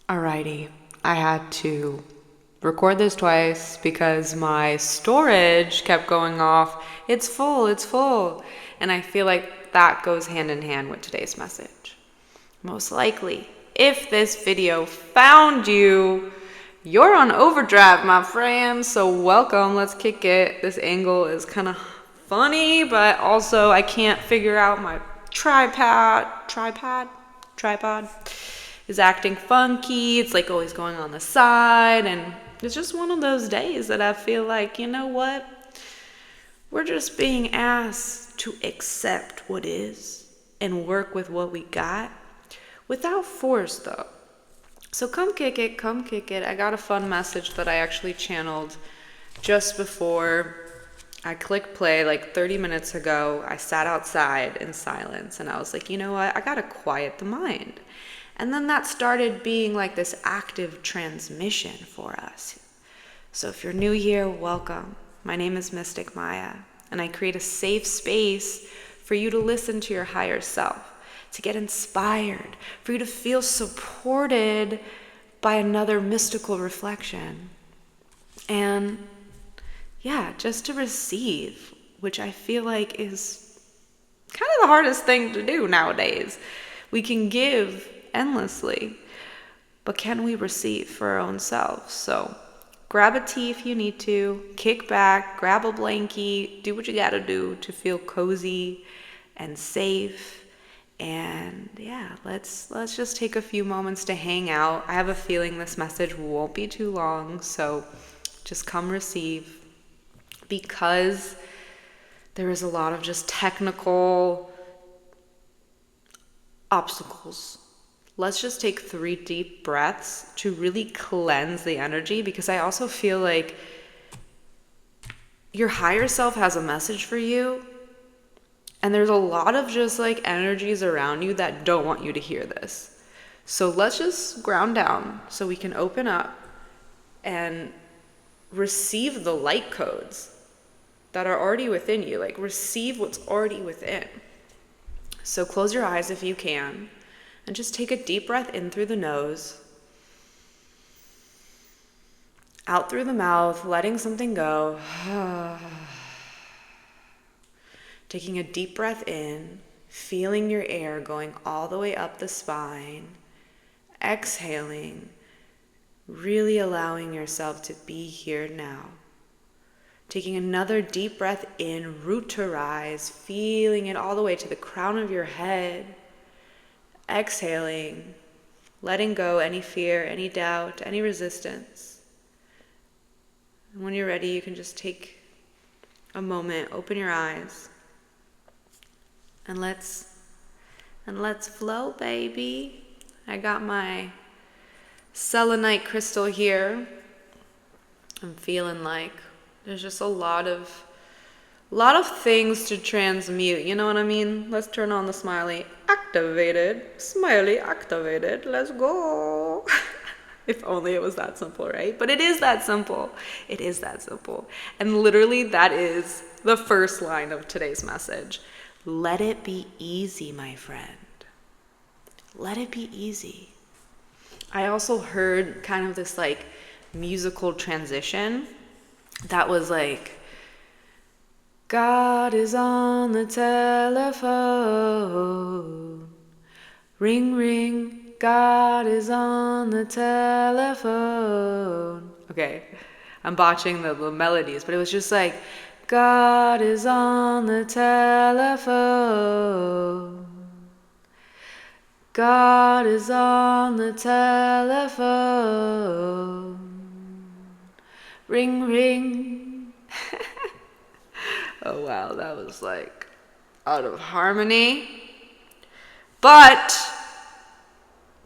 Alrighty, I had to record this twice because my storage kept going off. It's full, it's full. And I feel like that goes hand in hand with today's message. Most likely, if this video found you, you're on overdrive, my friend. So welcome, let's kick it. This angle is kind of funny, but also I can't figure out my tripod is acting funky. It's like always going on the side, and it's just one of those days that I feel like, you know what? We're just being asked to accept what is and work with what we got without force, though. So come kick it, come kick it. I got a fun message that I actually channeled just before I clicked play like 30 minutes ago. I sat outside in silence and I was like, you know what? I gotta quiet the mind. And then that started being like this active transmission for us. So if you're new here, welcome. My name is Mystic Maya, and I create a safe space for you to listen to your higher self, to get inspired, for you to feel supported by another mystical reflection. And yeah, just to receive, which I feel like is kind of the hardest thing to do nowadays. We can give endlessly, but can we receive for our own selves? So grab a tea if you need to, kick back, grab a blankie, do what you gotta do to feel cozy and safe. And yeah, let's just take a few moments to hang out. I have a feeling this message won't be too long, so just come receive, because there is a lot of just technical obstacles. Let's just take 3 deep breaths to really cleanse the energy, because I also feel like your higher self has a message for you, and there's a lot of just like energies around you that don't want you to hear this. So let's just ground down so we can open up and receive the light codes that are already within you. Like, receive what's already within. So close your eyes if you can. And just take a deep breath in through the nose, out through the mouth, letting something go. Taking a deep breath in, feeling your air going all the way up the spine. Exhaling, really allowing yourself to be here now. Taking another deep breath in, root to rise, feeling it all the way to the crown of your head. Exhaling, letting go any fear, any doubt, any resistance. And when you're ready, you can just take a moment, open your eyes, and let's flow, baby. I got my selenite crystal here. I'm feeling like there's just a lot of things to transmute, you know what I mean? Let's turn on the smiley activated. Let's go. If only it was that simple, right? But it is that simple. It is that simple. And literally that is the first line of today's message. Let it be easy, my friend. Let it be easy. I also heard kind of this like musical transition that was like, God is on the telephone. Ring, ring, God is on the telephone. Okay, I'm botching the melodies, but it was just like, God is on the telephone. God is on the telephone. Ring, ring. Oh wow, that was like out of harmony. But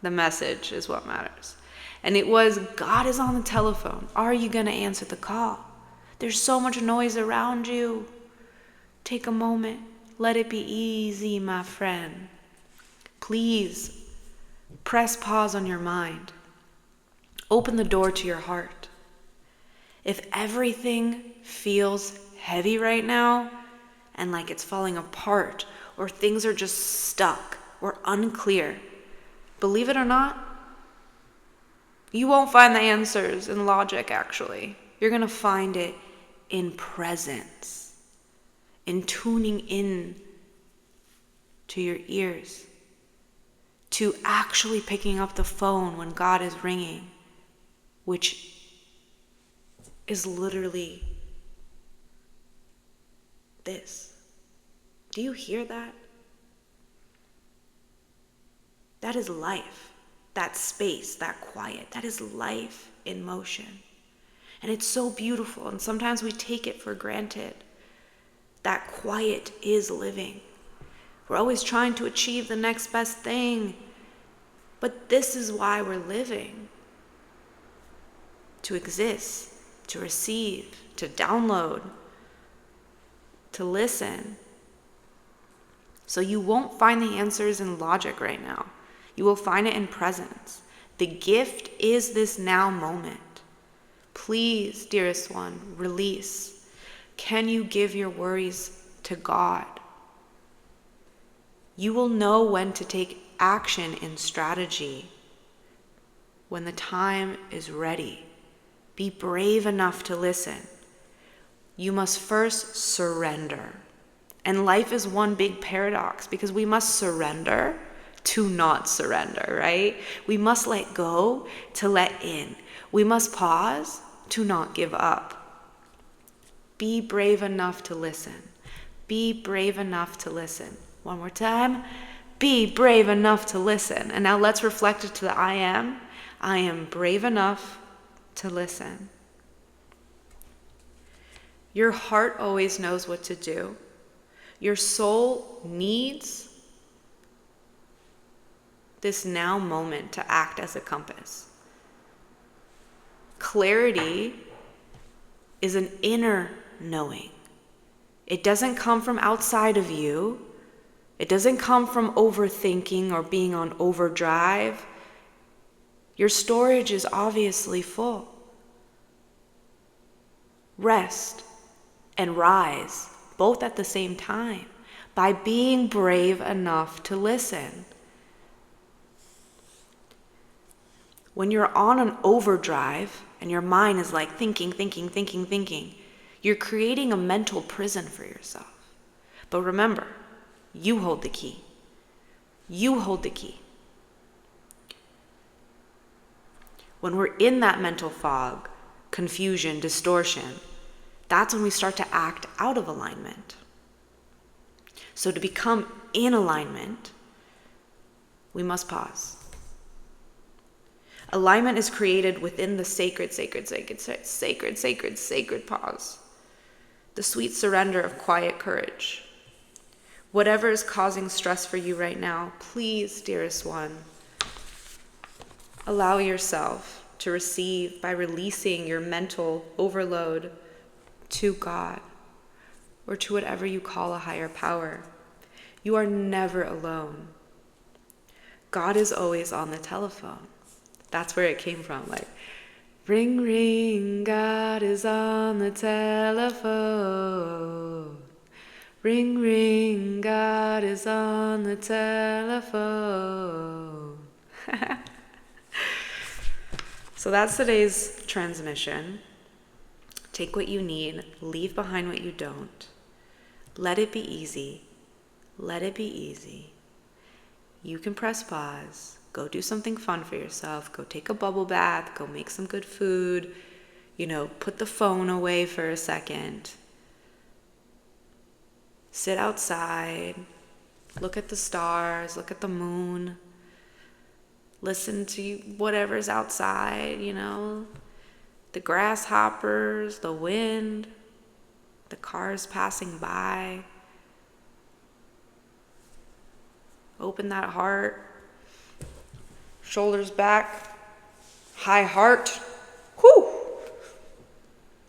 the message is what matters. And it was, God is on the telephone. Are you going to answer the call? There's so much noise around you. Take a moment. Let it be easy, my friend. Please press pause on your mind. Open the door to your heart. If everything feels heavy right now and like it's falling apart, or things are just stuck or unclear, believe it or not, You won't find the answers in logic, actually. You're going to find it in presence, in tuning in to your ears, to actually picking up the phone when God is ringing, which is literally this. Do you hear that? That is life. That space, that quiet, that is life in motion. And it's so beautiful, and sometimes we take it for granted. That quiet is living. We're always trying to achieve the next best thing. But this is why we're living. To exist, to receive, to download, to listen. So you won't find the answers in logic right now. You will find it in presence. The gift is this now moment. Please, dearest one, release. Can you give your worries to God? You will know when to take action in strategy when the time is ready. Be brave enough to listen. You must first surrender. And life is one big paradox because we must surrender to not surrender, right? We must let go to let in. We must pause to not give up. Be brave enough to listen. Be brave enough to listen. One more time. Be brave enough to listen. And now let's reflect it to the I am. I am brave enough to listen. Your heart always knows what to do. Your soul needs this now moment to act as a compass. Clarity is an inner knowing. It doesn't come from outside of you. It doesn't come from overthinking or being on overdrive. Your storage is obviously full. Rest and rise, both at the same time, by being brave enough to listen. When you're on an overdrive and your mind is like thinking, you're creating a mental prison for yourself. But remember, you hold the key. You hold the key. When we're in that mental fog, confusion, distortion, that's when we start to act out of alignment. So to become in alignment, we must pause. Alignment is created within the sacred pause. The sweet surrender of quiet courage. Whatever is causing stress for you right now, please, dearest one, allow yourself to receive by releasing your mental overload to God or to whatever you call a higher power. You are never alone. God is always on the telephone. That's where it came from. Like, ring, ring, God is on the telephone. Ring, ring, God is on the telephone. So that's today's transmission. Take what you need, leave behind what you don't. Let it be easy. Let it be easy. You can press pause. Go do something fun for yourself. Go take a bubble bath. Go make some good food. Put the phone away for a second. Sit outside. Look at the stars. Look at the moon. Listen to whatever's outside, the grasshoppers, the wind, the cars passing by. Open that heart. Shoulders back. High heart. Whew.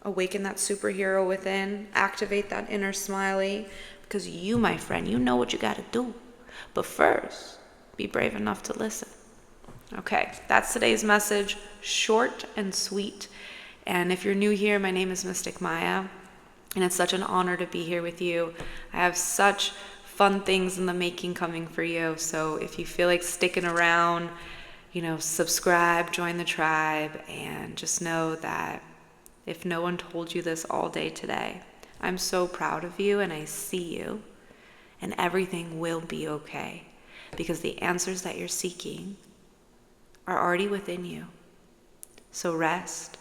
Awaken that superhero within. Activate that inner smiley. Because you, my friend, you know what you got to do. But first, be brave enough to listen. Okay, that's today's message. Short and sweet. And if you're new here, my name is Mystic Maya. And it's such an honor to be here with you. I have such fun things in the making coming for you. So if you feel like sticking around, subscribe, join the tribe, and just know that if no one told you this all day today, I'm so proud of you and I see you, and everything will be okay because the answers that you're seeking are already within you. So rest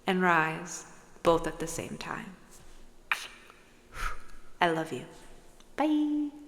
and rise both at the same time. I love you. Bye.